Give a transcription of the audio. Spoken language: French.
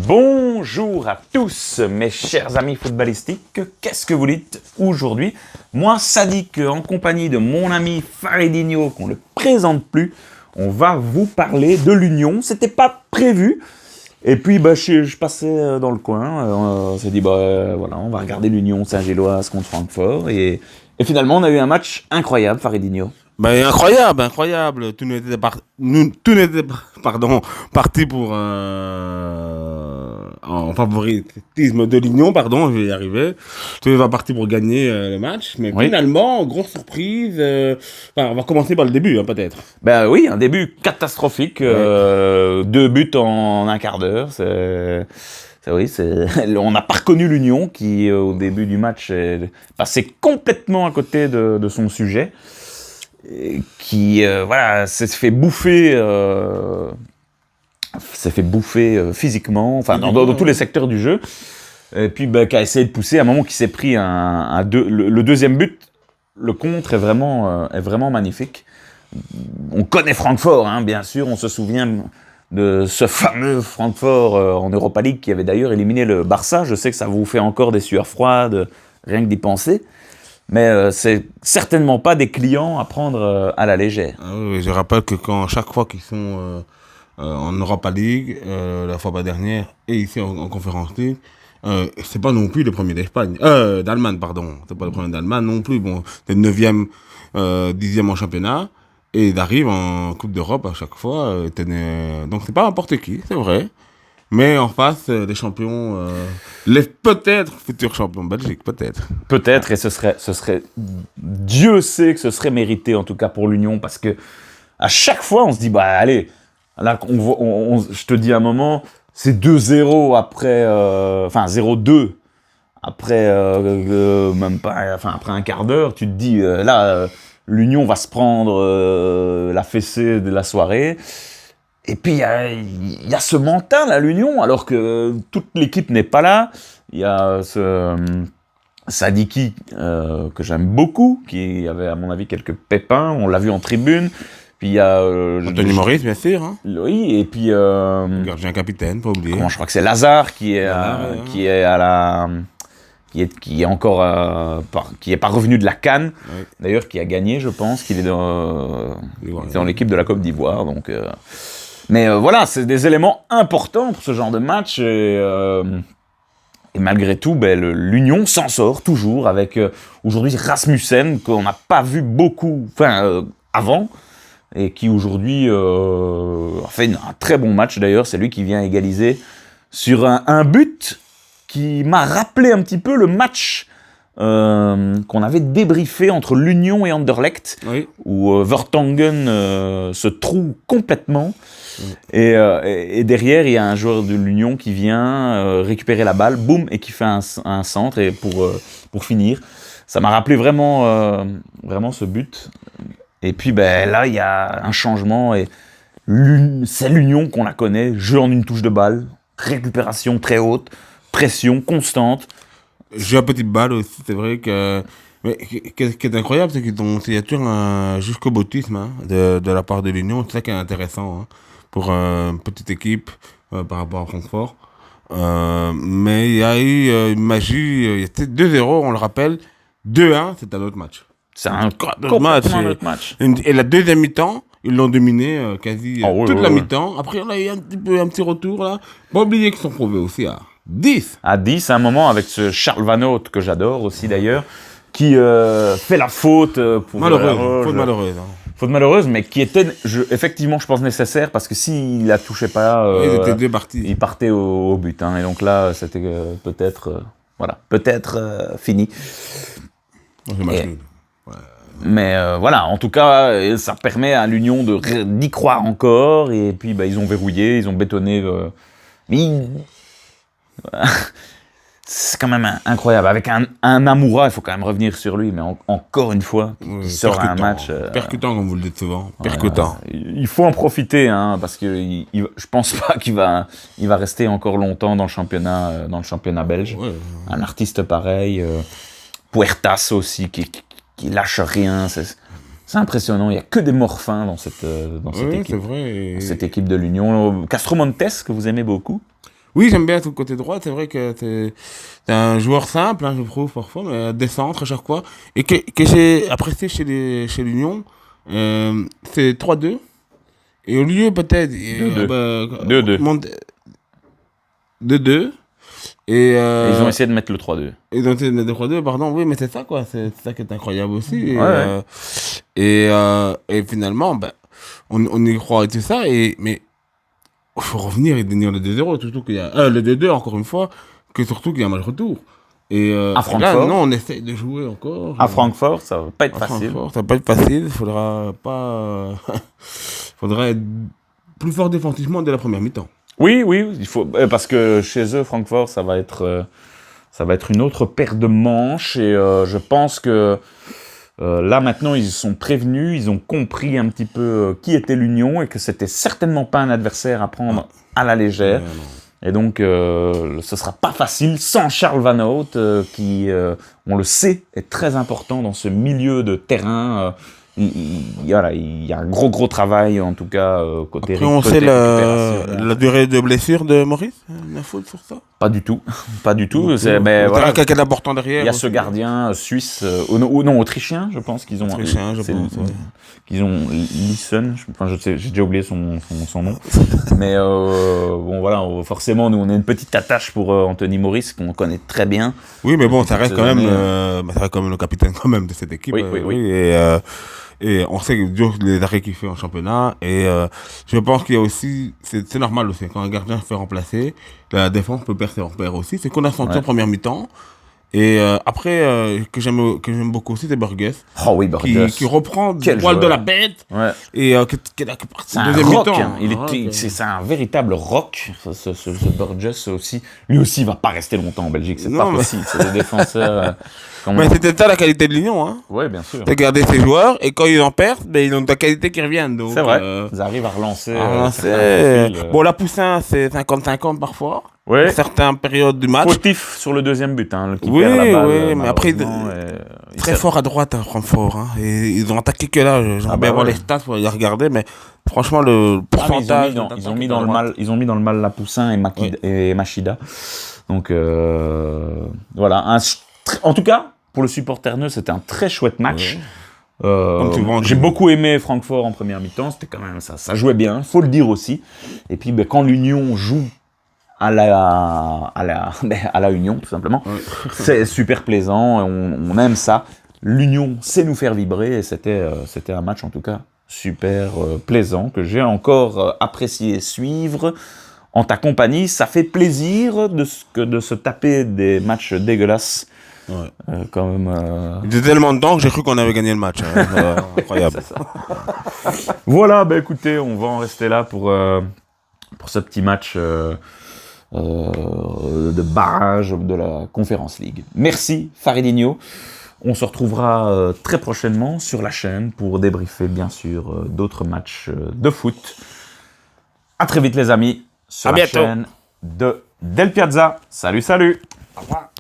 Bonjour à tous mes chers amis footballistiques, qu'est-ce que vous dites aujourd'hui? Moi, Sadik, en compagnie de mon ami Faridinho, qu'on ne présente plus, on va vous parler de l'Union. C'était pas prévu, et puis je passais dans le coin, on s'est dit voilà, on va regarder l'Union Saint-Gilloise contre Francfort, et finalement on a eu un match incroyable, Faridinho. Incroyable. Tout n'était parti pour en favoritisme de l'Union, je vais y arriver. Tout va parti pour gagner le match, mais finalement, grosse surprise. On va commencer par le début, peut-être. Ben oui, un début catastrophique, 2 buts en un quart d'heure. On n'a pas reconnu l'Union qui, au début du match, est passé complètement à côté de son sujet. Qui s'est fait bouffer physiquement, dans tous les secteurs du jeu, et puis qui a essayé de pousser à un moment qui s'est pris le deuxième but. Le contre est vraiment magnifique. On connaît Francfort, bien sûr, on se souvient de ce fameux Francfort en Europa League qui avait d'ailleurs éliminé le Barça. Je sais que ça vous fait encore des sueurs froides rien que d'y penser. Mais c'est certainement pas des clients à prendre à la légère. Oui, je rappelle que chaque fois qu'ils sont en Europa League, la fois dernière, et ici en Conference League, c'est pas non plus le premier d'Allemagne, pardon. C'est pas le premier d'Allemagne non plus. Bon, c'est le 9e, 10e en championnat, et ils arrivent en Coupe d'Europe à chaque fois. Donc c'est pas n'importe qui, c'est vrai. Mais en face, des champions, les peut-être futurs champions de Belgique, peut-être. Peut-être, et ce serait, Dieu sait que ce serait mérité, en tout cas pour l'Union, parce que à chaque fois, on se dit, allez, là, je te dis un moment, c'est 2-0 après, 0-2 après, même pas, après un quart d'heure, tu te dis, l'Union va se prendre la fessée de la soirée. Et puis, il y a ce mental à l'Union, alors que toute l'équipe n'est pas là. Il y a ce Sadiki, que j'aime beaucoup, qui avait, à mon avis, quelques pépins. On l'a vu en tribune. Puis il y a... Anthony Maurice, bien sûr. Oui, et puis... gardien capitaine, pas oublier. Je crois que c'est Lazare qui est pas revenu de la CAN. Oui. D'ailleurs, qui a gagné, je pense, qu'il est dans l'équipe de la Côte d'Ivoire, donc... Mais voilà, c'est des éléments importants pour ce genre de match. Et malgré tout, l'Union s'en sort toujours avec aujourd'hui Rasmussen, qu'on n'a pas vu beaucoup avant, et qui aujourd'hui a fait un très bon match d'ailleurs. C'est lui qui vient égaliser sur un but qui m'a rappelé un petit peu le match qu'on avait débriefé entre l'Union et Anderlecht, où Vertonghen se trouve complètement. Et derrière, il y a un joueur de l'Union qui vient récupérer la balle, boum, et qui fait un centre et pour finir. Ça m'a rappelé vraiment ce but. Et puis là, il y a un changement. Et c'est l'Union qu'on la connaît. Jeu en une touche de balle, récupération très haute, pression constante. Jeu à petite balle aussi, c'est vrai que... Mais ce qui est incroyable, c'est qu'ils ont signature jusqu'au boutisme de la part de l'Union. C'est ça qui est intéressant pour une petite équipe par rapport à Francfort. Mais il y a eu une magie. Il y a 2-0, on le rappelle. 2-1, c'est un autre match. C'est un autre match. Et la deuxième mi-temps, ils l'ont dominé quasi toute la mi-temps. Après, on a eu un petit retour là. Pas oublier qu'ils sont prouvés aussi à 10. À 10, à un moment, avec ce Charles Van Hout, que j'adore aussi d'ailleurs, qui fait la faute pour... Faute malheureuse, mais qui était, effectivement, je pense, nécessaire, parce que s'il la touchait pas, il partait au but. Et donc là, c'était peut-être fini. Mais voilà, en tout cas, ça permet à l'Union d'y croire encore, et puis ils ont verrouillé, ils ont bétonné... C'est quand même incroyable. Avec un Amoura, il faut quand même revenir sur lui, mais encore une fois, il sort un match... percutant, comme vous le dites souvent. Percutant. Il faut en profiter, parce que je pense pas qu'il va rester encore longtemps dans le championnat belge. Un artiste pareil. Puertas aussi, qui lâche rien. C'est impressionnant. Il n'y a que des morphins dans cette équipe. C'est vrai. Dans cette équipe de l'Union. Castro Montes, que vous aimez beaucoup. Oui, j'aime bien tout le côté droit. C'est vrai que t'es un joueur simple, hein, je trouve, parfois, mais des centres à chaque fois. Et que j'ai apprécié chez l'Union, c'est 3-2. Et au lieu, peut-être. 2-2. 2-2. Et ils ont essayé de mettre le 3-2. Ils ont essayé de mettre le 3-2, pardon. Oui, mais c'est ça, quoi. C'est ça qui est incroyable aussi. Et finalement, ben, on y croit et tout ça. Mais il faut revenir et tenir le 2-0. Surtout qu'il y a. Le 2-2, encore une fois. Que surtout qu'il y a un match retour. Et à Francfort. Là, non, on essaye de jouer encore. À Francfort, ça va pas être facile. Ça va pas être facile. Il faudra être plus fort défensivement dès la première mi-temps. Oui, il faut parce que chez eux, Francfort, ça va être une autre paire de manches et je pense que là maintenant ils sont prévenus, ils ont compris un petit peu qui était l'Union et que c'était certainement pas un adversaire à prendre à la légère. Et donc ce sera pas facile sans Charles Van Hout qui, on le sait, est très important dans ce milieu de terrain. Il y a un gros travail, en tout cas, côté Après, on sait la durée de blessure de Maurice, la faute sur ça? Pas du tout. Mais voilà, quelqu'un d'important derrière. Il y a ce gardien suisse, non, autrichien, je pense qu'ils ont. Autrichien, je pense, ouais. Qu'ils ont Listen, j'ai déjà oublié son nom. Mais bon, voilà, forcément, nous, on a une petite attache pour Anthony Maurice, qu'on connaît très bien. Oui, mais bon, ça reste quand même le capitaine quand même de cette équipe. Oui. Et on sait les arrêts qu'il fait en championnat. Et je pense qu'il y a aussi, c'est normal aussi, quand un gardien se fait remplacer, la défense peut perdre ses repères aussi. C'est qu'on a senti en première mi-temps. Et après, que j'aime beaucoup aussi, c'est Burgess. Oh oui, Burgess. Qui reprend le poil de la bête. Ouais. Et c'est un rock. C'est un véritable rock, ce Burgess aussi. Lui aussi, il va pas rester longtemps en Belgique. C'est pas possible. C'est des défenseurs. Mais c'était ça la qualité de l'Union. Hein. Oui, bien sûr. De garder ses joueurs. Et quand ils en perdent, ils ont de la qualité qui revient. C'est vrai. Ils arrivent à relancer. Bon, la Poussin, c'est 50-50 parfois. Oui. Certaines périodes du match. Fautif sur le deuxième but, qui perd la balle. Mais après, très fort à droite à Francfort. Hein, et ils ont attaqué que là. J'aimerais bien voir les stats pour les regarder, mais franchement, le pourcentage. Ils ont mis dans le mal la Poussin et Machida. Donc, voilà. En tout cas, pour le supporter Neu, c'était un très chouette match. J'ai beaucoup aimé Francfort en première mi-temps. C'était quand même ça jouait bien, faut le dire aussi. Et puis, quand l'Union joue à la Union, tout simplement. C'est super plaisant, on aime ça. L'Union sait nous faire vibrer, et c'était un match, en tout cas, super plaisant, que j'ai encore apprécié suivre en ta compagnie. Ça fait plaisir de se taper des matchs dégueulasses. Ouais. Quand même. Il y a tellement de temps que j'ai cru qu'on avait gagné le match. Hein. Incroyable. Voilà, écoutez, on va en rester là pour ce petit match de barrage de la Conference League. Merci Faridinho. On se retrouvera très prochainement sur la chaîne pour débriefer bien sûr d'autres matchs de foot. À très vite les amis sur la chaîne de Del Piazza. Salut. Au revoir.